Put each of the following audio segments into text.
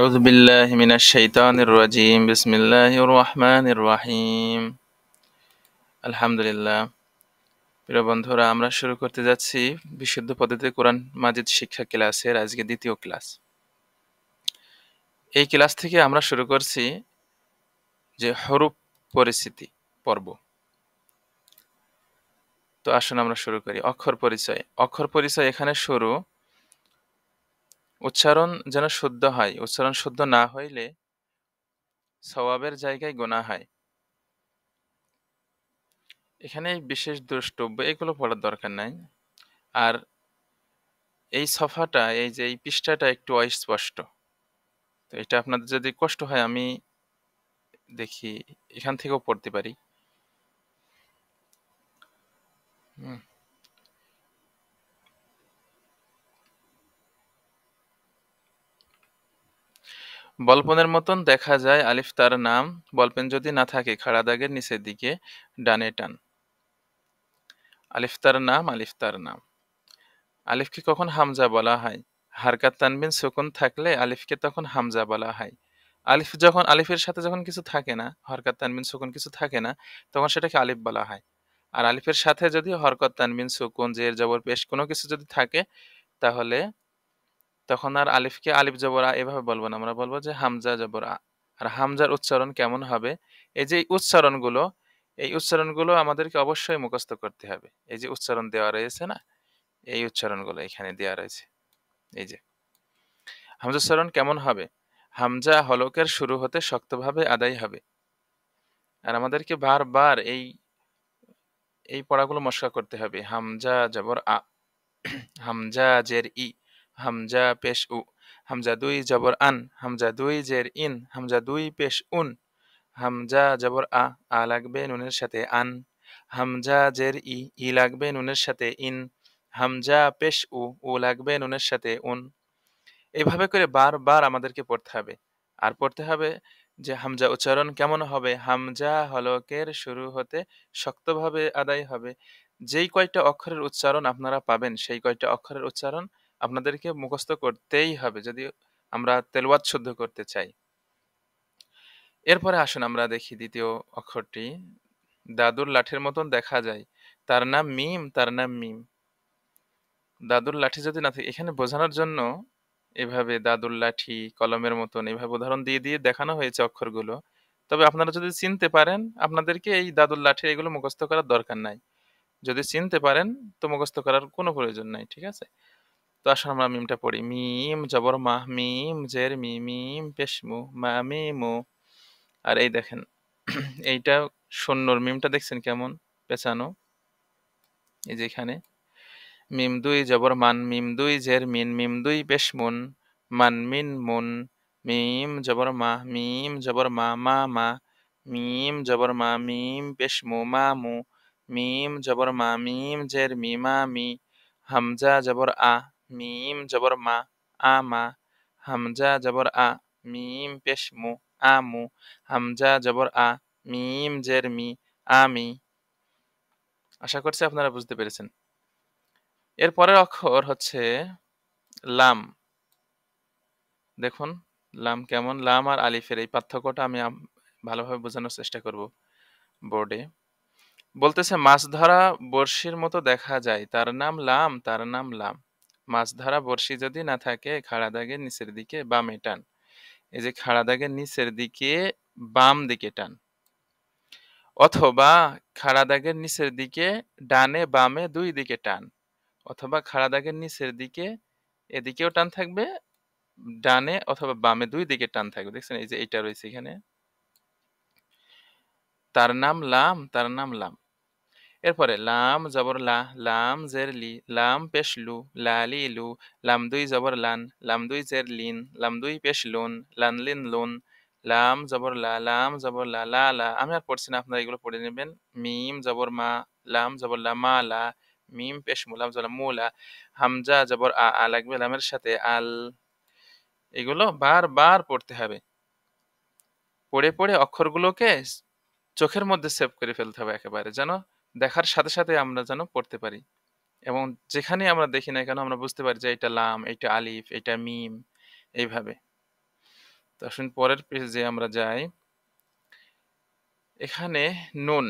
أعوذ بالله من الشيطان الرجيم بسم الله الرحمن الرحيم আলহামদুলিল্লাহ। প্রিয় বন্ধুরা, আমরা শুরু করতে যাচ্ছি বিশুদ্ধ পদ্ধতিতে কোরআন মাজিদ শিক্ষা ক্লাসের আজকে দ্বিতীয় ক্লাস। এই ক্লাস থেকে আমরা শুরু করছি যে হরফ পরিচিতি পর্ব। তো আসুন আমরা শুরু করি। অক্ষর পরিচয়। অক্ষর পরিচয় এখানে শুরু। উচ্চারণ যেন শুদ্ধ হয়। উচ্চারণ শুদ্ধ না হইলে সওয়াবের জায়গায় গুনাহ হয়। এখানে বিশেষ দ্রষ্টব্য এগুলো পড়ার দরকার নাই। আর এই সফাটা, এই পৃষ্ঠাটা একটু অস্পষ্ট। তো এটা আপনাদের যদি কষ্ট হয়, আমি দেখি এখান থেকেও পড়তে পারি। হুম। বলপনের মতন দেখা যায় আলিফ তার নাম। বলপেন যদি না থাকে খাড়া দাগের নিচের দিকে ডানে টান। আলিফ তার নাম, আলিফ তার নাম। আলিফকে কখন হামজা বলা হয়? হারকাত তানবিন সুকুন থাকলে আলিফকে তখন হামজা বলা হয়। আলিফের সাথে যখন কিছু থাকে না, হরকাত তানবিন সুকুন কিছু থাকে না, তখন সেটাকে আলিফ বলা হয়। আর আলিফের সাথে যদি হরকত তানবিন সুকুন জের জবর পেশ কোনো কিছু যদি থাকে, তাহলে তখন আর আলিফকে আলিফ জবর আ এভাবে বলবো না, আমরা বলবো যে হামজা জবর আ। আর হামজার উচ্চারণ কেমন হবে? এই উচ্চারণগুলো আমাদেরকে অবশ্যই মুখস্থ করতে হবে। এই যে উচ্চারণ দেওয়া রয়েছে না, এই উচ্চারণগুলো এখানে দেওয়া রয়েছে। এই যে হামজা উচ্চারণ কেমন হবে? হামজা হলকের শুরু হতে শক্তভাবে আদায় হবে। আর আমাদেরকে বারবার এই এই পড়াগুলো মশকা করতে হবে। হামজা জবর আ, হামজা জের ই, হামজা পেশ উ, হামজা দুই জবর আন, হামজা দুই জের ইন, হামজা দুই পেশ উন, হামজা জবর আ, আ লাগবে নুনের সাথে আন, হামজা জের ই, ই লাগবে নুনের সাথে ইন, হামজা পেশ উ, উ লাগবে নুনের সাথে উন। এভাবে করে বারবার আমাদেরকে পড়তে হবে। আর পড়তে হবে যে হামজা উচ্চারণ কেমন হবে? হামজা হলকের শুরু হতে শক্তভাবে আদায় হবে। যেই কয়টা অক্ষরের উচ্চারণ আপনারা পাবেন, সেই কয়টা অক্ষরের উচ্চারণ আপনাদেরকে মুখস্থ করতেই হবে যদি আমরা তেলাওয়াত শুদ্ধ করতে চাই। এরপরে আসুন আমরা দেখি দ্বিতীয় অক্ষরটি। দাদুর লাঠির মতন দেখা যায়, তার নাম মিম, তার নাম মিম। দাদুর লাঠি যদি না থাকে, এখানে বোঝানোর জন্য এভাবে দাদুর লাঠি কলমের মতন এভাবে উদাহরণ দিয়ে দিয়ে দেখানো হয়েছে অক্ষরগুলো। তবে আপনারা যদি চিনতে পারেন, আপনাদেরকে এই দাদুর লাঠি এগুলো মুখস্থ করার দরকার নাই। যদি চিনতে পারেন তো মুখস্থ করার কোনো প্রয়োজন নাই, ঠিক আছে? তো আসলে আমরা মিমটা পড়ি। মিম জবর মাহ, মিম জের মি, মিম পেশমু, মা মিমু। আর এই দেখেন এইটা শূন্যর মিমটা দেখছেন কেমন পেঁচানো? এই যে এখানে মিম দুই জবর মান, মিম দুই জের মিন, মিম দুই পেশ মুন, মান মিন মুন। মিম জবর মা, মিম জবর মা, মা মা। মিম জবর মা, মিম পেশ মু, মা মু। মিম জবর মা, মিম জের মি, মা মি। হামজা জবর আ, মিম জবর মা, আ মা। হামজা জবর আ, মিম পেশ মু, আমু। হামজা জবর আ, মিম জের মি, আমি। আশা করছি আপনারা বুঝতে পেরেছেন। এর পরের অক্ষর হচ্ছে লাম। দেখুন লাম কেমন। লাম আর আলিফের এই পার্থক্যটা আমি ভালোভাবে বোঝানোর চেষ্টা করব বোর্ডে। বলতেছে মাছ ধরা বড়শির মতো দেখা যায়, তার নাম লাম, তার নাম লাম। মাছ ধরা বড়শি যদি না থাকে খাড়া দাগের নিচের দিকে বামে টান। এই যে খাড়া দাগের নিচের দিকে বাম দিকে টান, অথবা খাড়া দাগের নিচের দিকে ডানে বামে দুই দিকে টান, অথবা খাড়া দাগের নিচের দিকে এদিকেও টান থাকবে, ডানে অথবা বামে দুই দিকে টান থাকবে। দেখছেন এই যে এইটা রয়েছে এখানে, তার নাম লাম, তার নাম লাম। এরপরে লাম জবর লা, লাম জের লি, লাম পেশ লু, লালি লু। লাম দুই জবর লান, লাম দুই জের লিন, লাম দুই পেশ লুন, লান লিন লুন। লাম জবর লা, লাম জবর লা, লা লা। আমি আর পড়ছি না, আপনারা এগুলো পড়ে নেবেন। মিম জবর মা, লাম জবর লা, মা লা। মিম পেশ মু, লাম জবর মুলা। হামজা জবর আ, আ লাগবে লামের সাথে আল। এগুলো বারবার পড়তে হবে। পড়ে পড়ে অক্ষরগুলোকে চোখের মধ্যে সেভ করে ফেলতে হবে একেবারে, যেন দেখার সাথে সাথে আমরা যেন পড়তে পারি। এবং যেখানে আমরা দেখি না কেন আমরা বুঝতে পারি যে এটা লাম, এটা আলিফ, এটা মিম, এইভাবে। তো আসুন পরের পেজে আমরা যাই। এখানে নুন।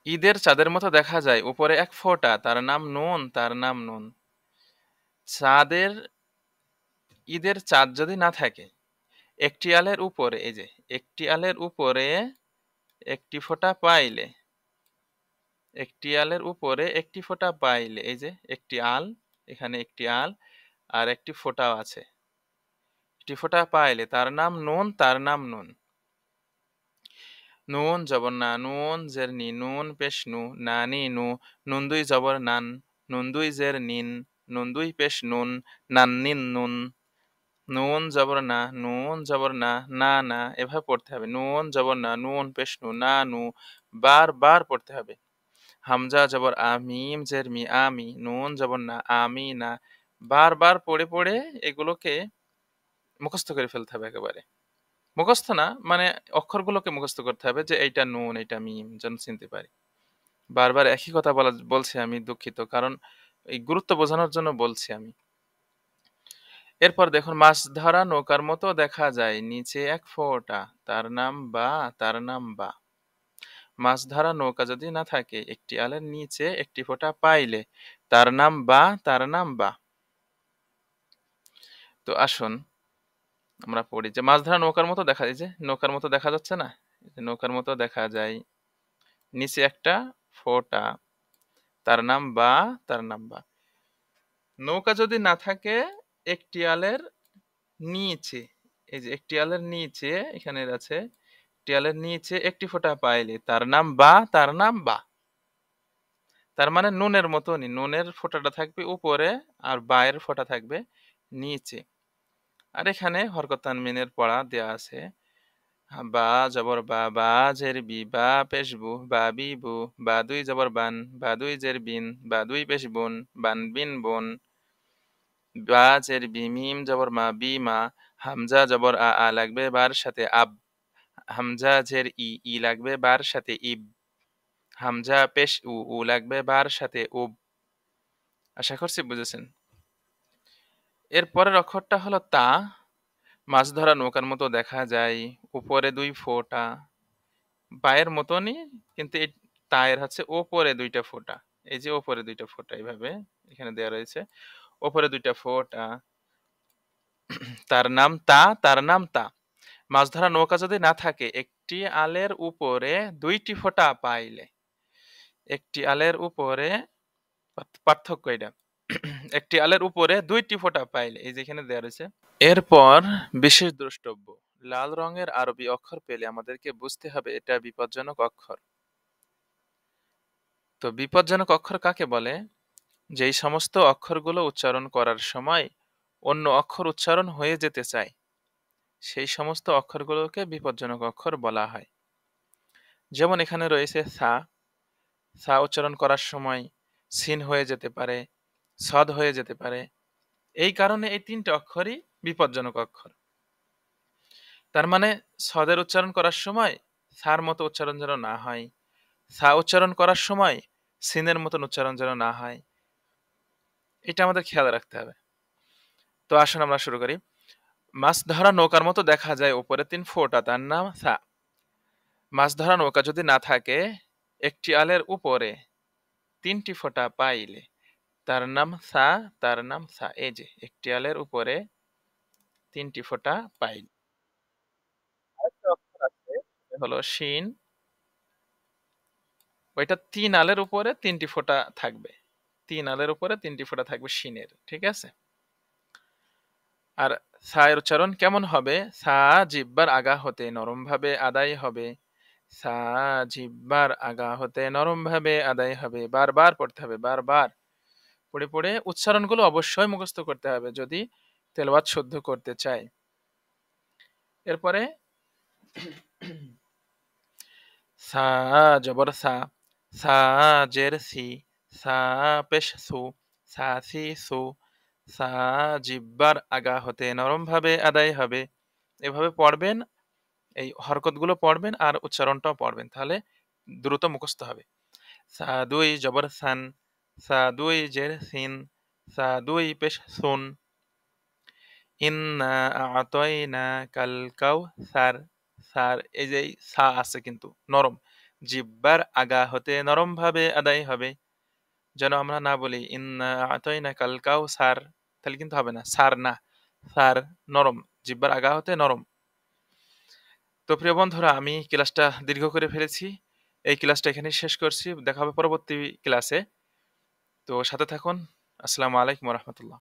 ঈদের চাঁদের মতো দেখা যায়, উপরে এক ফোঁটা, তার নাম নুন, তার নাম নুন। চাঁদের ঈদের চাঁদ যদি না থাকে, একটি আলের উপরে, এই যে একটি আলের উপরে একটি ফোঁটা পাইলে, একটি আলের উপরে একটি ফোঁটা পাইলে, এই যে একটি আল, এখানে একটি আল আর একটি ফোঁটাও আছে, একটি ফোঁটা পাইলে তার নাম নুন, তার নাম নুন। নুন জবর না, নুন জের নি, নুন পেশ নু, নানি নু, নুন দুই জবর নান, নুন দুই জের নিন, নুন দুই পেশ নুন, নান নিন নুন। নুন জবর না, নুন জবর না, না না, এভাবে পড়তে হবে। নুন জবর না, নুন পেশ নু, না নু, বারবার পড়তে হবে। হামজা জবর আ, মিম জের মি, আমি, নুন জবর না, আমি না, বারবার পড়ে পড়ে এগুলোকে মুখস্থ করে ফেলতে হবে একেবারে। মুখস্থ না মানে অক্ষরগুলোকে মুখস্থ করতে হবে যে এইটা নুন, এইটা মিম, যেন চিনতে পারি। বারবার একই কথা বলছি আমি, দুঃখিত, কারণ এই গুরুত্ব বোঝানোর জন্য বলছি আমি। এরপর দেখুন, মাছ ধরা নৌকার মতো দেখা যায়, নিচে এক ফোঁটা, তার নাম বা, তার নাম বা। মাছ ধরা নৌকা যদি না থাকে, একটি আলের নিচে একটি ফোঁটা পাইলে, তার নাম বা, তার নাম বা। তো আসুন আমরা পড়ি যে মাছ ধরা নৌকার মতো দেখা যায়, যে নৌকার মতো দেখা যাচ্ছে না, এই যে নৌকার মতো দেখা যায়, নিচে একটা ফোঁটা, তার নাম বা, তার নাম বা। নৌকা যদি না থাকে, একটি আলের নিচে, এই যে একটি আলের নিচে এখানে আছে, একটি আলের নিচে একটি ফোঁটা পাইলে, তার নাম বা, তার নাম বা। তার মানে নুনের মতনই, নুনের ফোঁটাটা থাকবে উপরে আর বায়ের ফোঁটা থাকবে নিচে। আর এখানে হরকত তানমিনের পড়া দেয়া আছে। বা জবর বা, বা জের বি, বা পেশ বু, বা বি বু, বা দুই জবর বান, বা দুই জের বিন, বা দুই পেশ বুন, বান বিন বুন। বা জের বি, মিম জবর মা, বি মা। হামজা জবর আ, আ লাগবে বার সাথে আব। হামজা জের ই, ই লাগবে বার সাথে ইব। হামজা পেশ উ, উ লাগবে বার সাথে উব। আশা করছি বুঝেছেন। এর পরের অক্ষরটা হলো তা। মাছ ধরা নৌকার মতো দেখা যায়, উপরে দুই ফোঁটা, পায়ের মতনই, কিন্তু এই তায়ের হচ্ছে ওপরে দুইটা ফোঁটা। এই যে ওপরে দুইটা ফোঁটা এইভাবে এখানে দেয়া রয়েছে, ওপরে দুইটা ফোঁটা, তার নাম তা, তার নাম তা। মাছ ধরা নৌকা যদি না থাকে, একটি আলের উপরে দুইটি ফোঁটা পাইলে, একটি আলের উপরে, পার্থক্য এটা, একটি আলের উপরে দুইটি ফোঁটা পাইলে, এই যে এখানে দেয়া রয়েছে। এরপর বিশেষ দ্রষ্টব্য, লাল রঙের আরবি অক্ষর পেলে আমাদেরকে বুঝতে হবে এটা বিপজ্জনক অক্ষর। তো বিপজ্জনক অক্ষর কাকে বলে? যেই সমস্ত অক্ষরগুলো উচ্চারণ করার সময় অন্য অক্ষর উচ্চারণ হয়ে যেতে চায়, সেই সমস্ত অক্ষরগুলোকে বিপজ্জনক অক্ষর বলা হয়। যেমন এখানে রয়েছে সা, সা উচ্চারণ করার সময় সিন হয়ে যেতে পারে, সদ হয়ে যেতে পারে। এই কারণে এই তিনটে অক্ষরই বিপজ্জনক অক্ষর। তার মানে সদের উচ্চারণ করার সময় সার মতো উচ্চারণ যেন না হয়, সা উচ্চারণ করার সময় সিনের মতন উচ্চারণ যেন না হয়, এটা আমাদের খেয়াল রাখতে হবে। তো আসুন আমরা শুরু করি। মাছ ধরা নৌকার মতো দেখা যায়, উপরে তিন ফোঁটা, তার নাম সা। মাছ ধরা নৌকা যদি না থাকে, একটি আলের উপরে তিনটি ফোঁটা পাইলে, তার নাম সা, তার নাম সা। এই যে একটি আলের উপরে তিনটি ফোঁটা পাইলে। আরেকটা অক্ষর আছে, সেটা হলো শিন। ওইটা তিন আলের উপরে তিনটি ফোঁটা থাকবে, তিন আলের উপরে তিনটি ফোঁটা থাকবে শিনের, ঠিক আছে। আর সা এর উচ্চারণ কেমন হবে? সা জিব্বার আগা হতে নরম ভাবে আদায় হবে, সা জিব্বার আগা হতে নরম ভাবে আদায় হবে। বারবার পড়তে হবে, বারবার পড়ে পড়ে উচ্চারণগুলো অবশ্যই মুখস্থ করতে হবে যদি তেলাওয়াত শুদ্ধ করতে চাই। এরপরে সা জবর সা, সা জের সি, সা পেশ সু, সা সি সু। সা জিব্বার আগা হতে নরম ভাবে আদায় হবে। এভাবে পড়বেন, এই হরকতগুলো পড়বেন আর উচ্চারণটাও পড়বেন, তাহলে দ্রুত মুখস্থ হবে। সা দুই জবর সান, সা দুই জের সিন, সা দুই পেশ সুন। ইন্না আ'তাইনাকাল কাউসার। সার, এই যে এই সা আছে কিন্তু নরম। জিহ্বার আগা হতে নরমভাবে আদায় হবে। যেন আমরা না বলি ইন্না আ'তাইনাকাল কাউসার, তাহলে কিন্তু হবে না। সার না, সার নরম। জিহ্বার আগা হতে নরম। তো প্রিয় বন্ধুরা, আমি ক্লাসটা দীর্ঘ করে ফেলেছি। এই ক্লাসটা এখানেই শেষ করছি। দেখা হবে পরবর্তী ক্লাসে। তো সাথে থাকুন। আসসালামু আলাইকুম ওয়া রাহমাতুল্লাহ।